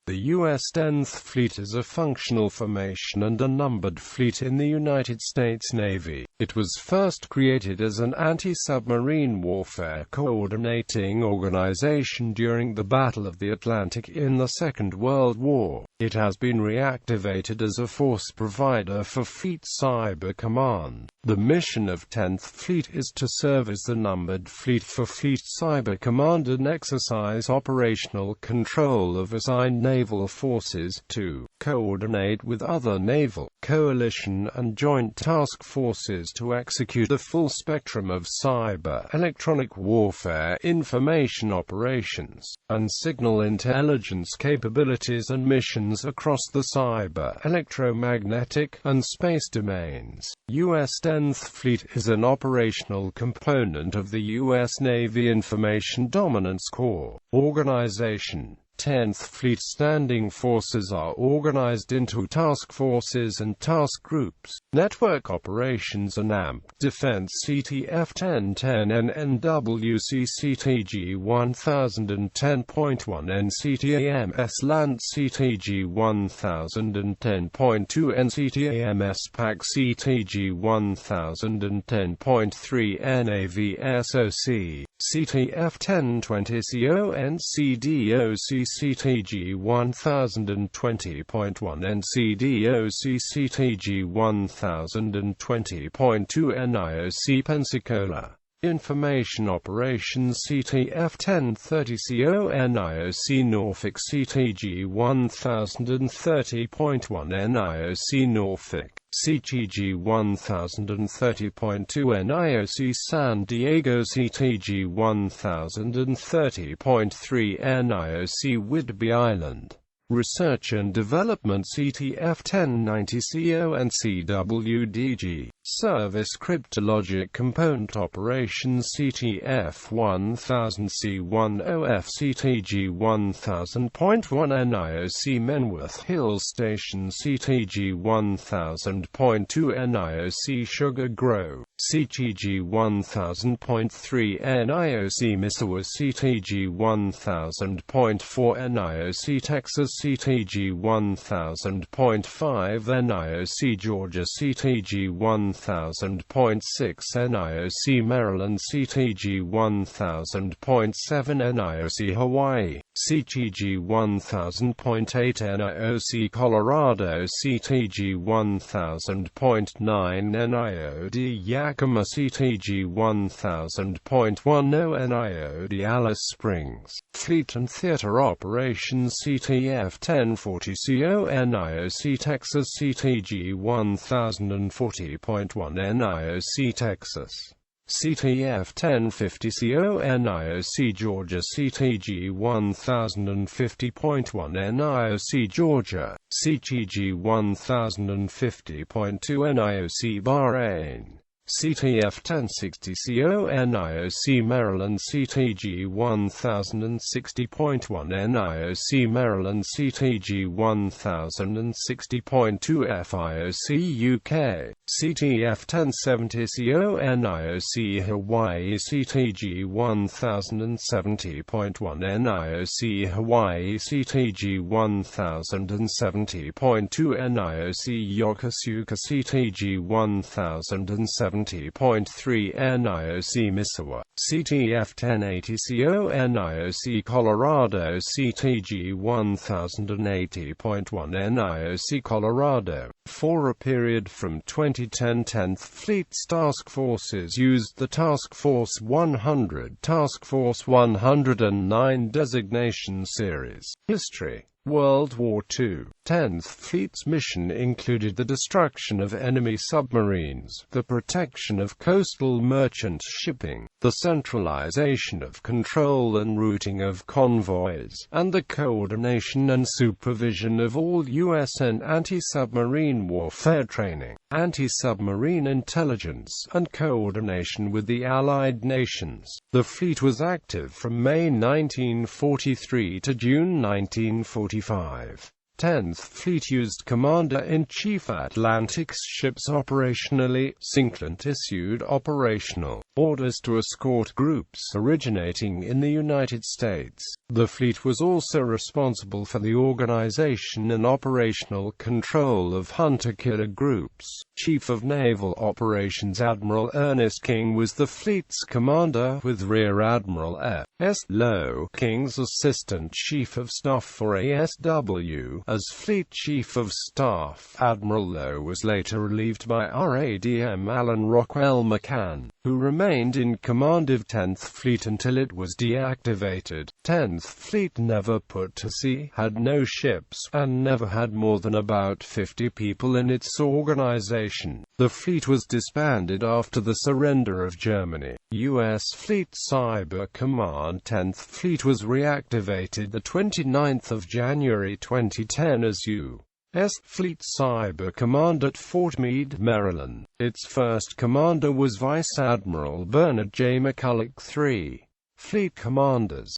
The U.S.Tenth Fleet is a functional formation and a numbered fleet in the United States Navy. It was first created as an anti-submarine warfare coordinating organization during the Battle of the Atlantic in the Second World War. It has been reactivated as a force provider for Fleet Cyber Command. The mission of 10th Fleet is to serve as the numbered fleet for Fleet Cyber Command and exercise operational control of assigned naval forces, to coordinate with other naval, coalition and joint task forces to execute the full spectrum of cyber, electronic warfare, information operations, and signal intelligence capabilities and missions across the cyber, electromagnetic, and space domains. U.S.Tenth Fleet is an operational component of the U.S. Navy Information Dominance Corps organization. 10th Fleet standing forces are organized into task forces and task groups. Network operations and AMP Defense CTF 1010 NNWC CTG 1010.1 NCTAMS Land CTG 1010.2 NCTAMS PAC CTG 1010.3 NAVSOC CTF 1020 CONCDOC CTG 1020.1 NCDOC CTG 1020.2 NIOC Pensacola Information Operations CTF 1030 CONIOC Norfolk CTG 1030.1 NIOC Norfolk CTG 1030.2 NIOC San Diego CTG 1030.3 NIOC Whidbey Island Research and Development CTF 1090 CONCWDG Service Cryptologic Component Operations CTF 1000 C10F CTG 1000.1 NIOC Menworth Hill Station CTG 1000.2 NIOC Sugar Grove CTG 1000.3 NIOC Missouri CTG 1000.4 NIOC Texas CTG 1000.5 NIOC Georgia CTG 1000.6 NIOC Maryland CTG 1000.7 NIOC Hawaii CTG 1000.8 NIOC Colorado CTG 1000.9 NIOD Yakima CTG 1000.10 NIOD Alice Springs Fleet and Theater Operations CTF 1040 CONIOC Texas CTG 1040.1 NIOC Texas CTF 1050 CONIOC Georgia CTG 1050.1 NIOC Georgia CTG 1050.2 NIOC Bahrain CTF 1060 CONIOC Maryland CTG 1060.1 NIOC Maryland CTG 1060.2 FIOC UK CTF 1070 CONIOC Hawaii CTG 1070.1 NIOC Hawaii CTG 1070.2 NIOC Yokosuka CTG 1070.3 NIOC Missouri CTF 1080 CONIOC Colorado CTG 1080.1 NIOC Colorado. For a period from 2010, 10th Fleet's task forces used the Task Force 100, Task Force 109 designation series. History: World War II. 10th Fleet's mission included the destruction of enemy submarines, the protection of coastal merchant shipping, the centralization of control and routing of convoys, and the coordination and supervision of all U.S. and anti-submarine warfare training, anti-submarine intelligence, and coordination with the Allied nations. The fleet was active from May 1943 to June 1945. Tenth Fleet used Commander-in-Chief Atlantic's ships operationally. Sinkland issued operational orders to escort groups originating in the United States. The fleet was also responsible for the organization and operational control of hunter-killer groups. Chief of Naval Operations Admiral Ernest King was the fleet's commander, with Rear Admiral F.S. Lowe King's Assistant Chief of Staff for ASW. As Fleet Chief of Staff, Admiral Lowe was later relieved by RADM Alan Rockwell McCann, who remained in command of 10th Fleet until it was deactivated. 10th Fleet never put to sea, had no ships, and never had more than about 50 people in its organization. The fleet was disbanded after the surrender of Germany. U.S. Fleet Cyber Command 10th Fleet was reactivated the 29th of January 2010 as U.S. Fleet Cyber Command at Fort Meade, Maryland. Its first commander was Vice Admiral Bernard J. McCulloch. 3 Fleet commanders